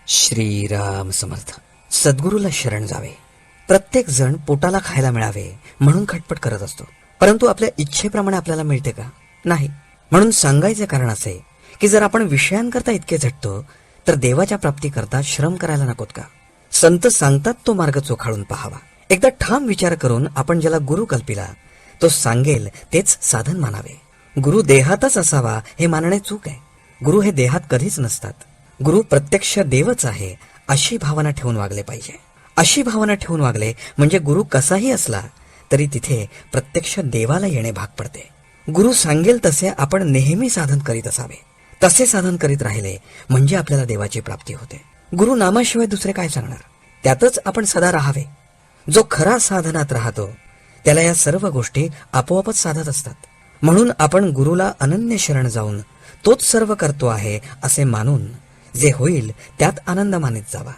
श्रीराम समर्थ. सद्गुरूला शरण जावे. प्रत्येक जण पोटाला खायला मिळावे म्हणून खटपट करत असतो, परंतु आपल्या इच्छेप्रमाणे आपल्याला मिळते का? नाही. म्हणून सांगायचे कारण असे की जर आपण विषयांकरता इतके झटतो तर देवाच्या प्राप्तीकरता श्रम करायला नकोत का? संत सांगतात तो मार्ग चोखाळून पहावा. एकदा ठाम विचार करून आपण ज्याला गुरु कल्पिला तो सांगेल तेच साधन मानावे. गुरु देहातच असावा हे मानणे चूक आहे. गुरु हे देहात कधीच नसतात. गुरु प्रत्यक्ष देवच आहे अशी भावना ठेवून वागले पाहिजे. अशी भावना ठेवून वागले म्हणजे गुरु कसाही असला तरी तिथे प्रत्यक्ष देवाला येणे भाग पडते. गुरु सांगेल तसे आपण नेहमी साधन करीत असावे. तसे साधन करीत राहिले म्हणजे आपल्याला देवाची प्राप्ती होते. गुरु नामाशिवाय दुसरे काय सांगणार? त्यातच आपण सदा राहावे. जो खरा साधनात राहतो त्याला या सर्व गोष्टी आपोआपच साधत असतात. म्हणून आपण गुरुला अनन्य शरण जाऊन तोच सर्व करतो आहे असे मानून जे होईल त्यात आनंद मानित जावा.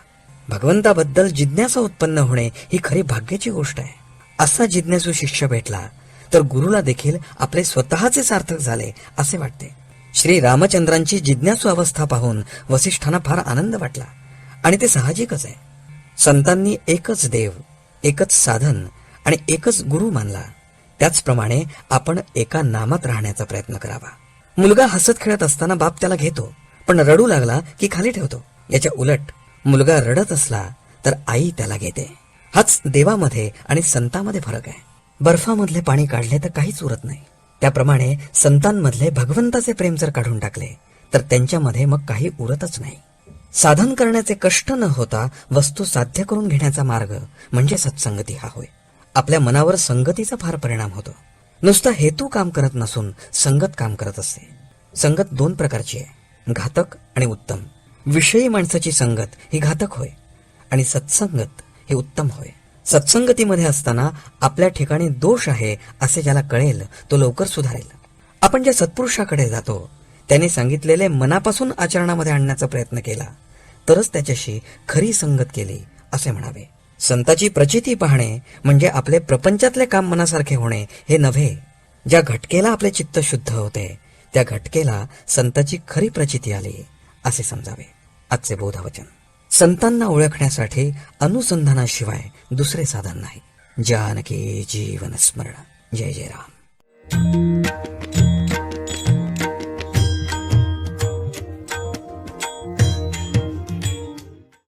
भगवंताबद्दल जिज्ञासा उत्पन्न होणे ही खरी भाग्याची गोष्ट आहे. असा जिज्ञासू शिष्य भेटला तर गुरुला देखील आपले स्वतःचे सार्थक झाले असे वाटते. श्री रामचंद्रांची जिज्ञासू अवस्था पाहून वसिष्ठांना फार आनंद वाटला आणि ते साहजिकच आहे. संतांनी एकच देव, एकच साधन आणि एकच गुरु मानला. त्याचप्रमाणे आपण एका नामात राहण्याचा प्रयत्न करावा. मुलगा हसत खेळत असताना बाप त्याला घेतो, पण रडू लागला की खाली ठेवतो. याच्या उलट मुलगा रडत असला तर आई त्याला घेते. हाच देवामध्ये आणि संतांमध्ये फरक आहे. बर्फामधले पाणी काढले तर काहीच उरत नाही. त्याप्रमाणे संतांमधले भगवंताचे प्रेम जर काढून टाकले तर त्यांच्यामध्ये मग काही उरतच नाही. साधन करण्याचे कष्ट न होता वस्तू साध्य करून घेण्याचा मार्ग म्हणजे सत्संगती हा होय. आपल्या मनावर संगतीचा फार परिणाम होतो. नुसता हेतू काम करत नसून संगत काम करत असते. संगत दोन प्रकारची आहे, घातक आणि उत्तम. विषयी माणसाची संगत ही घातक होय आणि सत्संगत ही उत्तम होय. सत्संगतीमध्ये असताना आपल्या ठिकाणी दोष आहे असे ज्याला कळेल तो लवकर सुधारेल. आपण ज्या सत्पुरुषाकडे जातो त्याने सांगितलेले मनापासून आचरणामध्ये आणण्याचा प्रयत्न केला तरच त्याच्याशी खरी संगत केली असे म्हणावे. संताची प्रचिती पाहणे म्हणजे आपले प्रपंचातले काम मनासारखे होणे हे नव्हे. ज्या घटकेला आपले चित्त शुद्ध होते त्या घटकेला संताची खरी प्रचिती आली असे समजावे. आजचे बोधवचन. संतांना ओळखण्यासाठी अनुसंधानाशिवाय दुसरे साधन नाही. जानकी जीवन स्मरण. जय जय राम.